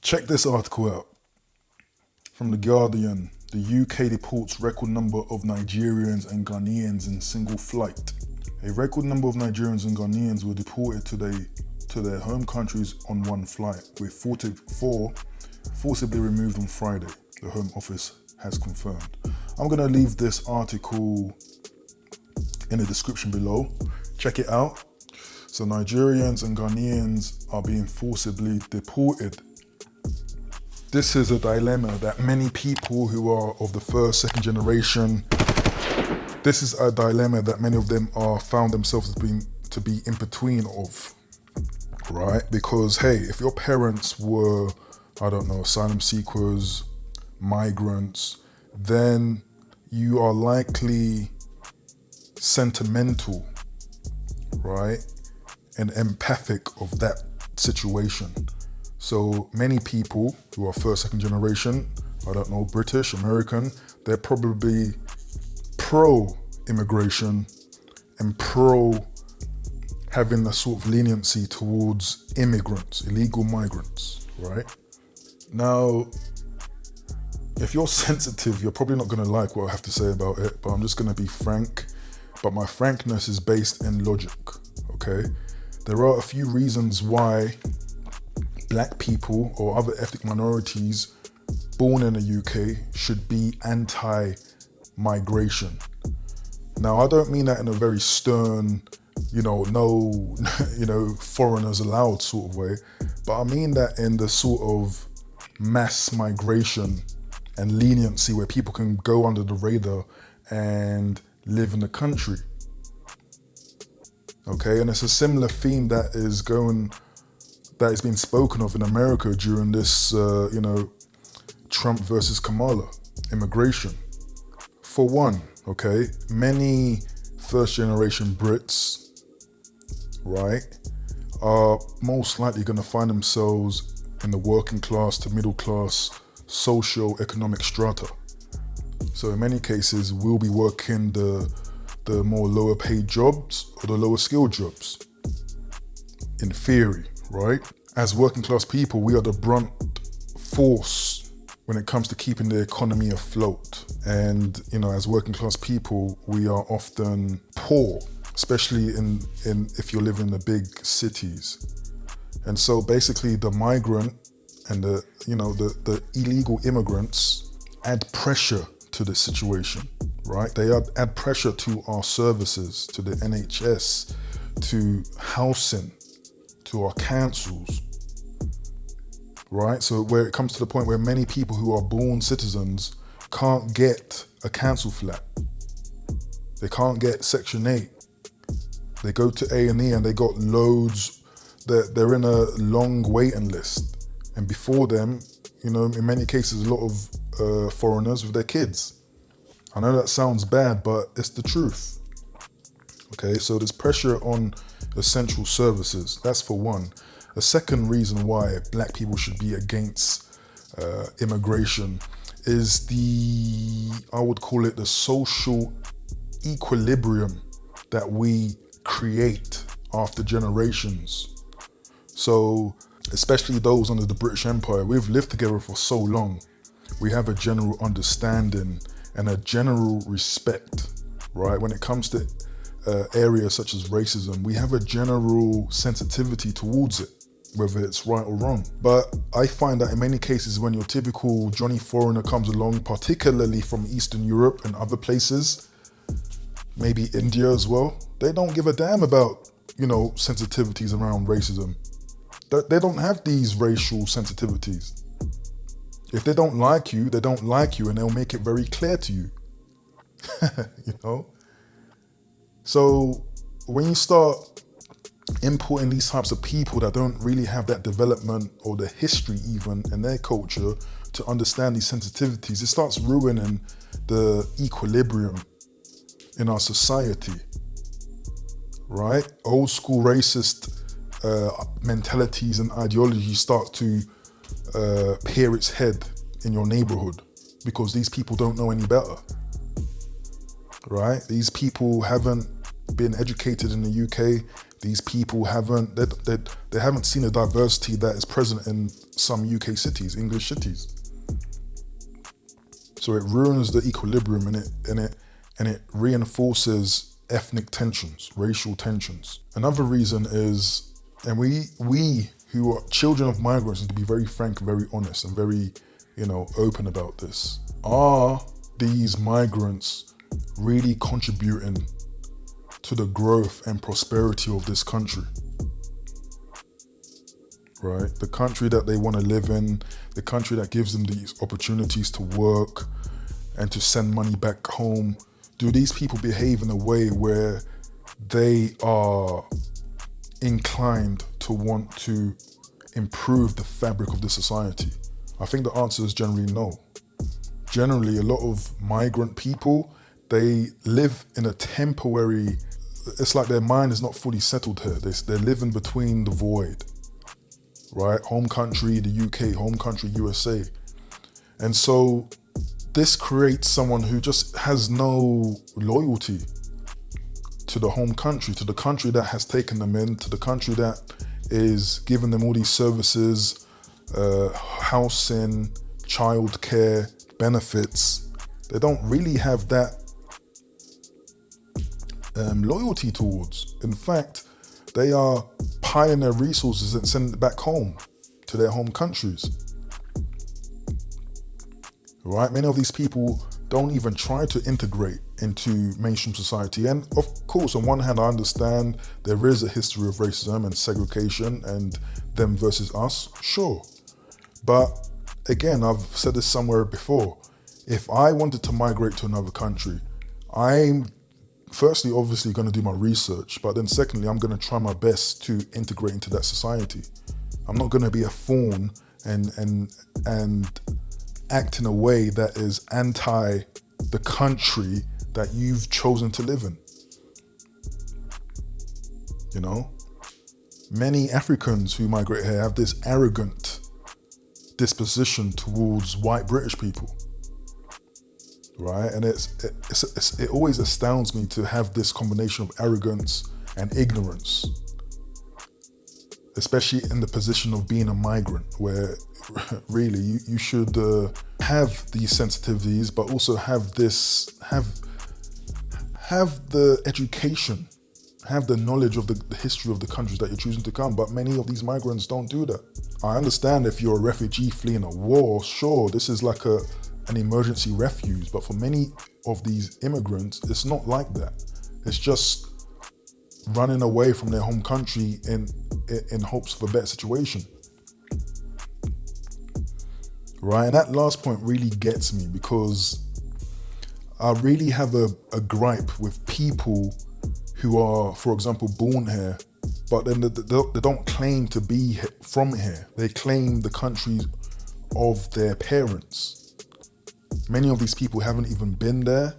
Check this article out from The Guardian. The UK deports record number of Nigerians and Ghanaians in single flight. A record number of Nigerians and Ghanaians were deported today to their home countries on one flight, with 44 forcibly removed on Friday, the Home Office has confirmed. I'm going to leave this article in the description below. Check it out. So Nigerians and Ghanaians are being forcibly deported. This is a dilemma that many people who are of the first, second generation, this is a dilemma that many of them are found themselves to be in between of, right? Because hey, if your parents were, I don't know, asylum seekers, migrants, then you are likely sentimental, right? And empathic of that situation. So many people who are first, second generation, I don't know, British, American, they're probably pro-immigration and pro having a sort of leniency towards immigrants, illegal migrants, right? Now, if you're sensitive, you're probably not gonna like what I have to say about it, but I'm just gonna be frank. But my frankness is based in logic, okay? There are a few reasons why Black people or other ethnic minorities born in the UK should be anti-migration. Now, I don't mean that in a very stern, no, foreigners allowed sort of way, but I mean that in the sort of mass migration and leniency where people can go under the radar and live in the country. Okay, and it's a similar theme that is being spoken of in America during this, Trump versus Kamala, immigration. For one, okay, many first generation Brits, right, are most likely gonna find themselves in the working class to middle class socio-economic strata. So in many cases, we'll be working the more lower paid jobs or the lower skilled jobs, in theory, right? As working class people, we are the brunt force when it comes to keeping the economy afloat. And, as working class people, we are often poor, especially in if you live in the big cities. And so basically the migrant and the illegal immigrants add pressure to the situation, right? They add pressure to our services, to the NHS, to housing, to our councils, right? So where it comes to the point where many people who are born citizens can't get a council flat. They can't get Section 8. They go to A&E and they got loads, they're in a long waiting list. And before them, in many cases, a lot of foreigners with their kids. I know that sounds bad, but it's the truth. Okay, so there's pressure on essential services. That's for one. The second reason why Black people should be against immigration is I would call it the social equilibrium that we create after generations. So, especially those under the British Empire, we've lived together for so long. We have a general understanding and a general respect, right? When it comes to areas such as racism, we have a general sensitivity towards it, whether it's right or wrong. But I find that in many cases when your typical Johnny foreigner comes along, particularly from Eastern Europe and other places, maybe India as well, they don't give a damn about, sensitivities around racism. They don't have these racial sensitivities. If they don't like you, they don't like you, and they'll make it very clear to you. So when you start importing these types of people that don't really have that development or the history even in their culture to understand these sensitivities, it starts ruining the equilibrium in our society, right? Old school racist mentalities and ideologies start to peer its head in your neighborhood because these people don't know any better, right? These people haven't been educated in the UK. These people they haven't seen the diversity that is present in some UK cities, English cities. So it ruins the equilibrium and it reinforces ethnic tensions, racial tensions. Another reason is, and we who are children of migrants need to be very frank, very honest, and very, open about this. Are these migrants really contributing to the growth and prosperity of this country? Right? The country that they want to live in, the country that gives them these opportunities to work and to send money back home. Do these people behave in a way where they are inclined to want to improve the fabric of the society? I think the answer is generally no. Generally, a lot of migrant people, they live in a temporary, it's like their mind is not fully settled here. They're living between the void, right? Home country, the UK, home country, USA. And so this creates someone who just has no loyalty to the home country, to the country that has taken them in, to the country that is giving them all these services, housing, childcare, benefits. They don't really have that loyalty towards. In fact, they are piling their resources and sending it back home to their home countries. Right? Many of these people don't even try to integrate into mainstream society. And of course, on one hand, I understand there is a history of racism and segregation and them versus us, sure. But again, I've said this somewhere before. If I wanted to migrate to another country, I'm firstly, obviously going to do my research, but then secondly, I'm going to try my best to integrate into that society. I'm not going to be a fawn and act in a way that is anti the country that you've chosen to live in. Many Africans who migrate here have this arrogant disposition towards white British people, right? And it always astounds me to have this combination of arrogance and ignorance, especially in the position of being a migrant, where really you should have these sensitivities, but also have the education, have the knowledge of the history of the countries that you're choosing to come. But many of these migrants don't do that. I understand if you're a refugee fleeing a war, sure, this is like an emergency refuge. But for many of these immigrants, it's not like that. It's just running away from their home country in hopes of a better situation. Right? And that last point really gets me, because I really have a gripe with people who are, for example, born here, but then they don't claim to be from here. They claim the countries of their parents. Many of these people haven't even been there.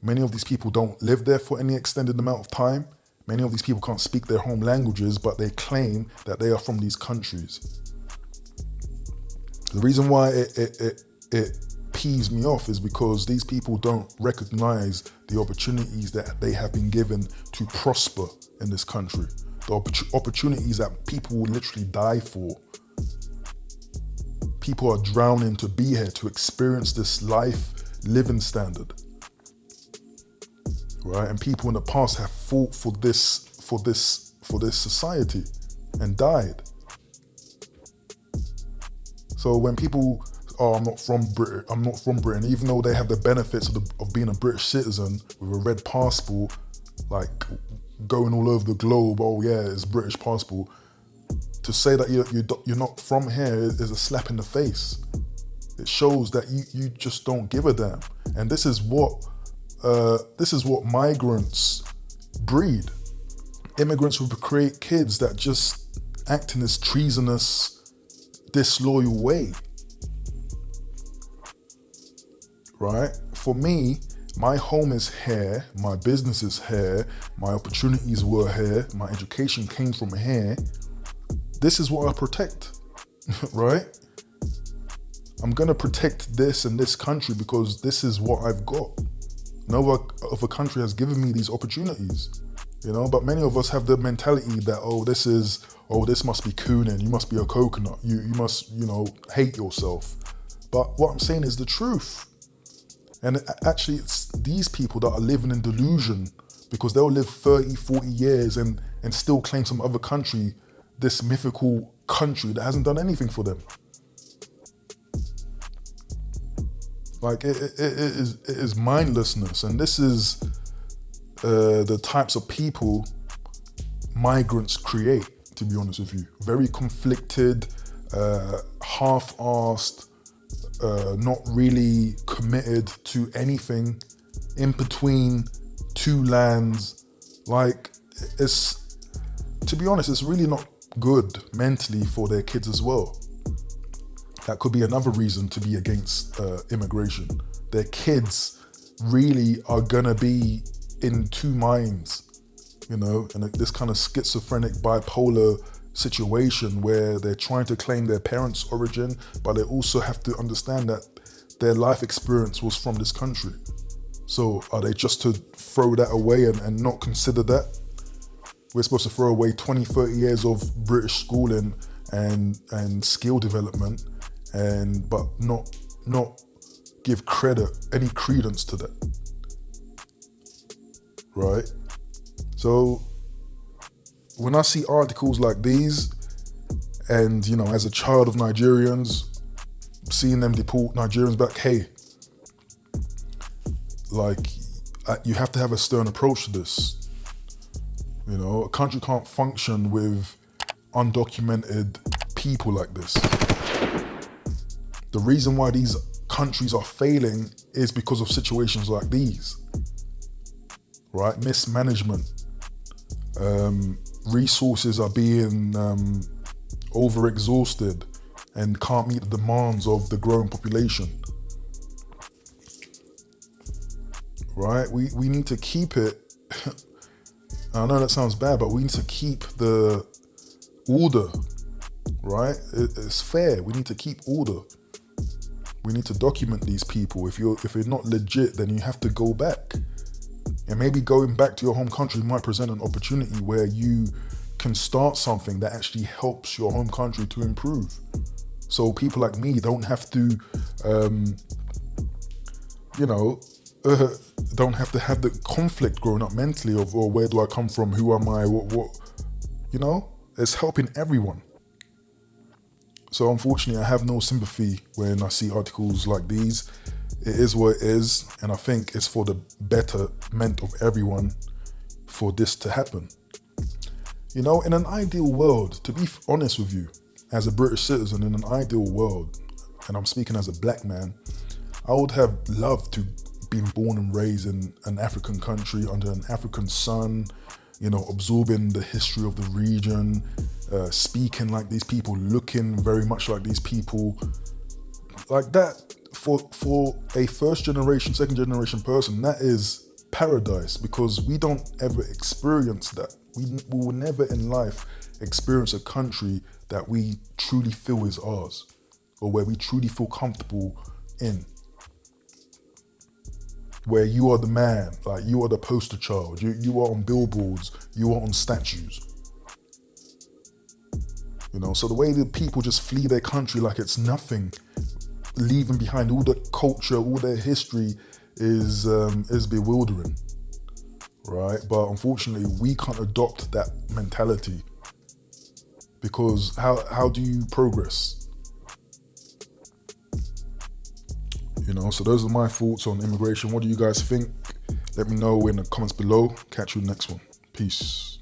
Many of these people don't live there for any extended amount of time. Many of these people can't speak their home languages, but they claim that they are from these countries. The reason why it peeves me off is because these people don't recognize the opportunities that they have been given to prosper in this country. The opportunities that people will literally die for. People are drowning to be here, to experience this life living standard. Right? And people in the past have fought for this society and died. So when people, I'm not from Britain, even though they have the benefits of being a British citizen with a red passport, like going all over the globe, oh yeah, it's British passport. To say that you're not from here is a slap in the face. It shows that you just don't give a damn. And this is what migrants breed. Immigrants who create kids that just act in this treasonous, disloyal way. Right? For me, my home is here, my business is here, my opportunities were here, my education came from here. This is what I protect, right? I'm gonna protect this in this country because this is what I've got. No other country has given me these opportunities. But many of us have the mentality that, this must be cooning, you must be a coconut, you must, hate yourself. But what I'm saying is the truth. And actually, it's these people that are living in delusion, because they'll live 30, 40 years and still claim some other country, this mythical country that hasn't done anything for them. Like, it is mindlessness. And this is the types of people migrants create, to be honest with you. Very conflicted, half-assed, not really committed to anything, in between two lands. Like, to be honest, it's really not good mentally for their kids as well. That could be another reason to be against immigration. Their kids really are gonna be in two minds, and this kind of schizophrenic, bipolar situation where they're trying to claim their parents' origin, but they also have to understand that their life experience was from this country. So are they just to throw that away and not consider that? We're supposed to throw away 20, 30 years of British schooling and skill development, but not give any credence to that. Right? So when I see articles like these, and as a child of Nigerians, seeing them deport Nigerians back, hey, like, you have to have a stern approach to this. A country can't function with undocumented people like this. The reason why these countries are failing is because of situations like these, right? Mismanagement. Resources are being overexhausted and can't meet the demands of the growing population. Right? We need to keep it. I know that sounds bad, but we need to keep the order, right? It's fair. We need to keep order. We need to document these people. If you're not legit, then you have to go back. And maybe going back to your home country might present an opportunity where you can start something that actually helps your home country to improve. So people like me don't have to, don't have to have the conflict growing up mentally of, where do I come from? Who am I? What? It's helping everyone. So unfortunately, I have no sympathy when I see articles like these. It is what it is, and I think it's for the betterment of everyone for this to happen. In an ideal world, to be honest with you, as a British citizen, in an ideal world, and I'm speaking as a black man, I would have loved to been born and raised in an African country under an African sun, absorbing the history of the region, speaking like these people, looking very much like these people. Like that, for a first generation, second generation person, that is paradise, because we don't ever experience that. We will never in life experience a country that we truly feel is ours, or where we truly feel comfortable in. Where you are the man, like you are the poster child, you are on billboards, you are on statues. So the way that people just flee their country like it's nothing, leaving behind all the culture, all their history, is bewildering, right? But unfortunately, we can't adopt that mentality, because how do you progress? So those are my thoughts on immigration. What do you guys think? Let me know in the comments below. Catch you next one. Peace.